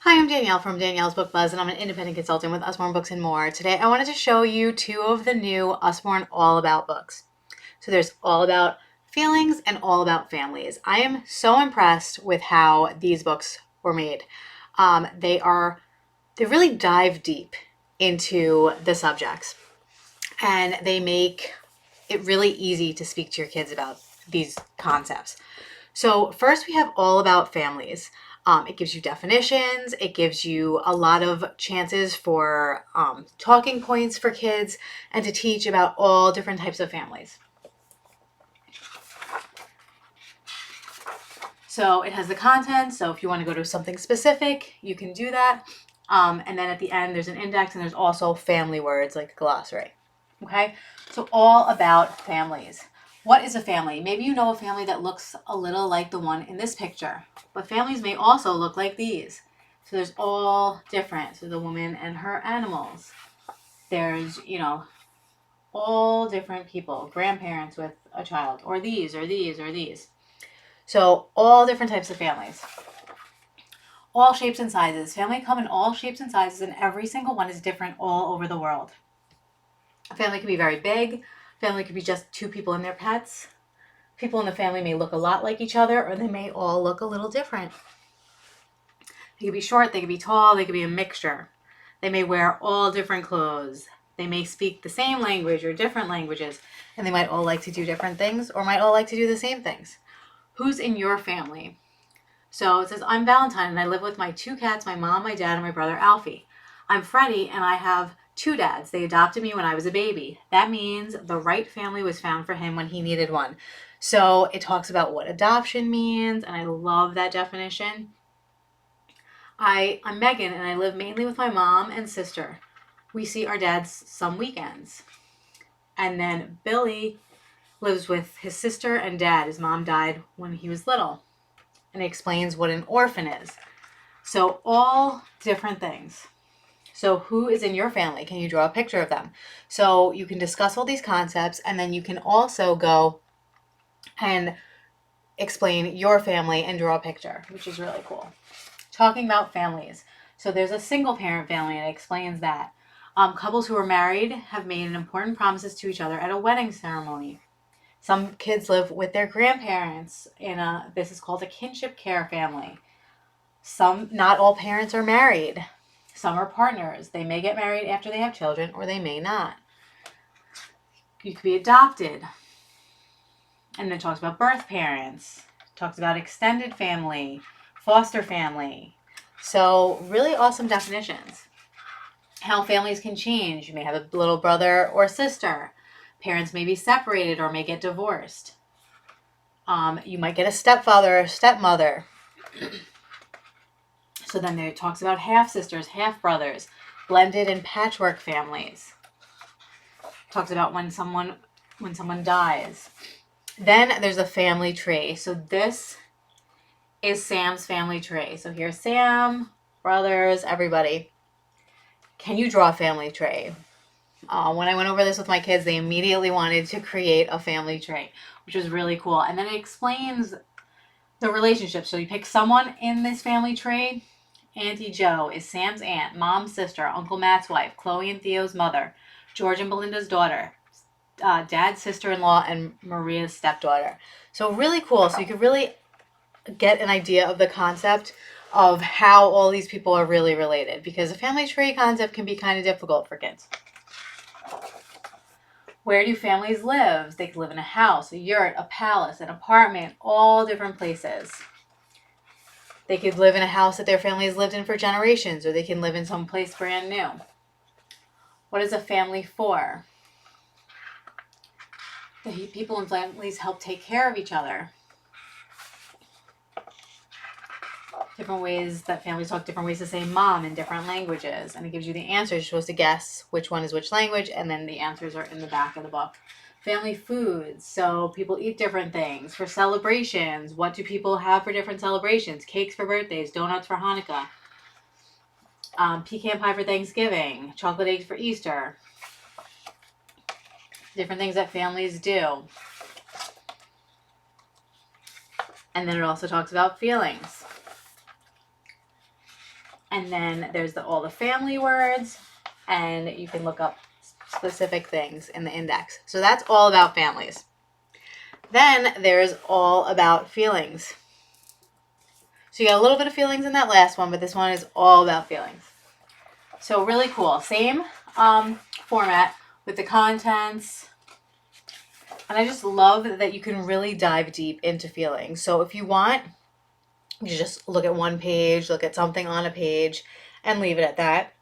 Hi, I'm Danielle from Danielle's Book Buzz, and I'm an independent consultant with Usborne Books and More. Today, I wanted to show you two of the new Usborne All About books. So there's All About Feelings and All About Families. I am so impressed with how these books were made. They really dive deep into the subjects, and they make it really easy to speak to your kids about these concepts. So, first, we have All About Families. It gives you definitions, it gives you a lot of chances for talking points for kids and to teach about all different types of families. So, it has the content. So, if you want to go to something specific, you can do that. And then at the end, there's an index and there's also family words like a glossary. Okay, so all about families. What is a family? Maybe you know a family that looks a little like the one in this picture, but families may also look like these. So there's all different. So the woman and her animals. There's, all different people, grandparents with a child, or these, or these, or these. So all different types of families. All shapes and sizes. Family come in all shapes and sizes, and every single one is different all over the world. A family can be very big. Family could be just two people and their pets. People in the family may look a lot like each other, or they may all look a little different. They could be short, they could be tall, they could be a mixture. They may wear all different clothes. They may speak the same language or different languages, and they might all like to do different things or might all like to do the same things. Who's in your family? So it says, I'm Valentine and I live with my two cats, my mom, my dad, and my brother Alfie. I'm Freddie and I have two dads. They adopted me when I was a baby. That means the right family was found for him when he needed one. So it talks about what adoption means, and I love that definition. I'm Megan and I live mainly with my mom and sister. We see our dads some weekends. And then Billy lives with his sister and dad. His mom died when he was little. And it explains what an orphan is. So all different things. So who is in your family? Can you draw a picture of them? So you can discuss all these concepts, and then you can also go and explain your family and draw a picture, which is really cool. Talking about families. So there's a single parent family, and it explains that. Couples who are married have made important promises to each other at a wedding ceremony. Some kids live with their grandparents this is called a kinship care family. Not all parents are married. Some are partners. They may get married after they have children, or they may not. You could be adopted. And then it talks about birth parents. It talks about extended family, foster family. So really awesome definitions. How families can change. You may have a little brother or sister. Parents may be separated or may get divorced. You might get a stepfather or stepmother. So then there talks about half-sisters, half-brothers, blended and patchwork families. Talks about when someone dies. Then there's a family tree. So this is Sam's family tree. So here's Sam, brothers, everybody. Can you draw a family tree? When I went over this with my kids, they immediately wanted to create a family tree, which was really cool. And then it explains the relationship. So you pick someone in this family tree. Auntie Jo is Sam's aunt, mom's sister, Uncle Matt's wife, Chloe and Theo's mother, George and Belinda's daughter, dad's sister-in-law, and Maria's stepdaughter. So really cool. So you could really get an idea of the concept of how all these people are really related, because a family tree concept can be kind of difficult for kids. Where do families live? They could live in a house, a yurt, a palace, an apartment, all different places. They could live in a house that their family has lived in for generations, or they can live in some place brand new. What is a family for? The people in families help take care of each other. Different ways that families talk, different ways to say mom in different languages. And it gives you the answers. You're supposed to guess which one is which language, and then the answers are in the back of the book. Family foods. So people eat different things. For celebrations, what do people have for different celebrations? Cakes for birthdays, donuts for Hanukkah, pecan pie for Thanksgiving, chocolate eggs for Easter. Different things that families do. And then it also talks about feelings. And then there's all the family words, and you can look up specific things in the index. So that's all about families. Then there's all about feelings. So you got a little bit of feelings in that last one, but this one is all about feelings. So really cool. Same format with the contents. And I just love that you can really dive deep into feelings. So if you want, you just look at one page, look at something on a page, and leave it at that.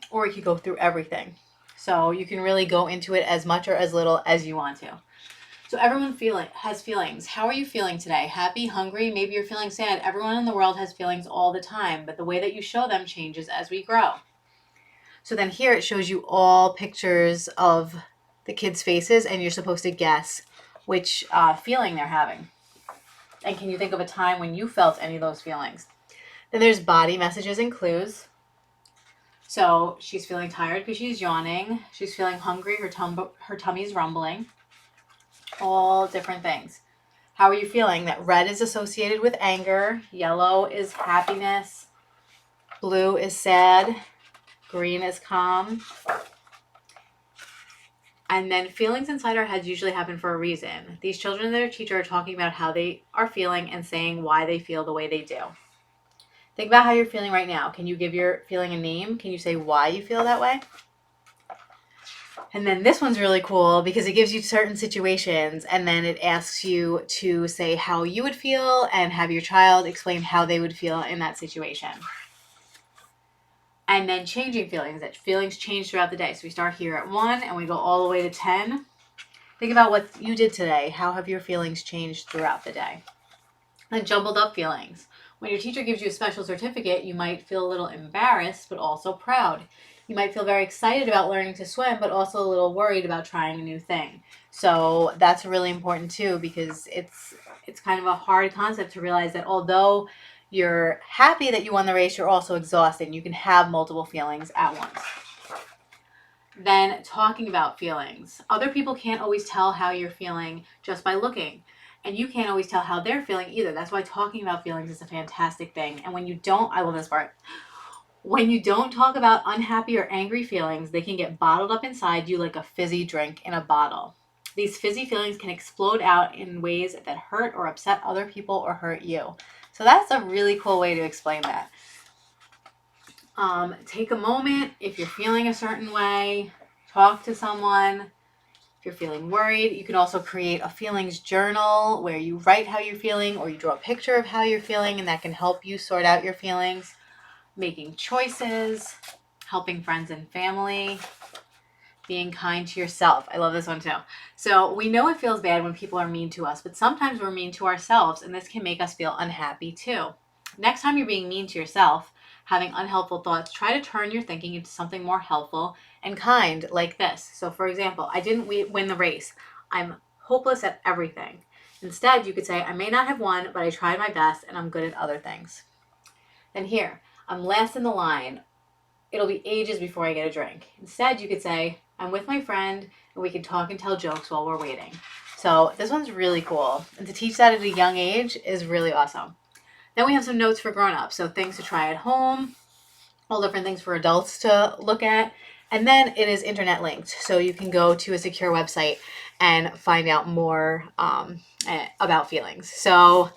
Or you could go through everything. So you can really go into it as much or as little as you want to. So everyone has feelings. How are you feeling today? Happy, hungry? Maybe you're feeling sad. Everyone in the world has feelings all the time, but the way that you show them changes as we grow. So then here it shows you all pictures of the kids' faces, and you're supposed to guess which feeling they're having. And can you think of a time when you felt any of those feelings? Then there's body messages and clues. So she's feeling tired because she's yawning. She's feeling hungry. Her tummy's rumbling. All different things. How are you feeling? That red is associated with anger. Yellow is happiness. Blue is sad. Green is calm. And then feelings inside our heads usually happen for a reason. These children and their teacher are talking about how they are feeling and saying why they feel the way they do. Think about how you're feeling right now. Can you give your feeling a name? Can you say why you feel that way? And then this one's really cool because it gives you certain situations, and then it asks you to say how you would feel and have your child explain how they would feel in that situation. And then changing feelings. That feelings change throughout the day. So we start here at 1 and we go all the way to 10. Think about what you did today. How have your feelings changed throughout the day? And jumbled up feelings. When your teacher gives you a special certificate, you might feel a little embarrassed, but also proud. You might feel very excited about learning to swim, but also a little worried about trying a new thing. So that's really important too, because it's kind of a hard concept to realize that although you're happy that you won the race, you're also exhausted. You can have multiple feelings at once. Then talking about feelings. Other people can't always tell how you're feeling just by looking. And you can't always tell how they're feeling either. That's why talking about feelings is a fantastic thing. And when you don't, I love this part. When you don't talk about unhappy or angry feelings, they can get bottled up inside you like a fizzy drink in a bottle. These fizzy feelings can explode out in ways that hurt or upset other people or hurt you. So that's a really cool way to explain that. Take a moment if you're feeling a certain way. Talk to someone. If you're feeling worried, you can also create a feelings journal where you write how you're feeling, or you draw a picture of how you're feeling, and that can help you sort out your feelings. Making choices, helping friends and family, being kind to yourself. I love this one too. So we know it feels bad when people are mean to us, but sometimes we're mean to ourselves, and this can make us feel unhappy too. Next time you're being mean to yourself, having unhelpful thoughts, try to turn your thinking into something more helpful and kind, like this. So for example, I didn't win the race. I'm hopeless at everything. Instead, you could say, I may not have won, but I tried my best and I'm good at other things. Then here, I'm last in the line. It'll be ages before I get a drink. Instead, you could say, I'm with my friend and we can talk and tell jokes while we're waiting. So this one's really cool. And to teach that at a young age is really awesome. Then we have some notes for grown-ups. So things to try at home, all different things for adults to look at. And then it is internet linked. So you can go to a secure website and find out more about feelings. So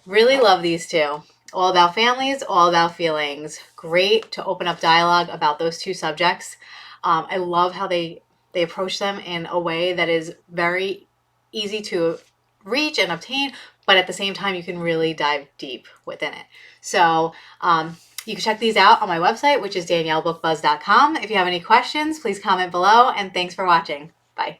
really love these two. All about families, all about feelings. Great to open up dialogue about those two subjects. I love how they approach them in a way that is very easy to reach and obtain, but at the same time, you can really dive deep within it. So you can check these out on my website, which is daniellebookbuzz.com. If you have any questions, please comment below, and thanks for watching. Bye.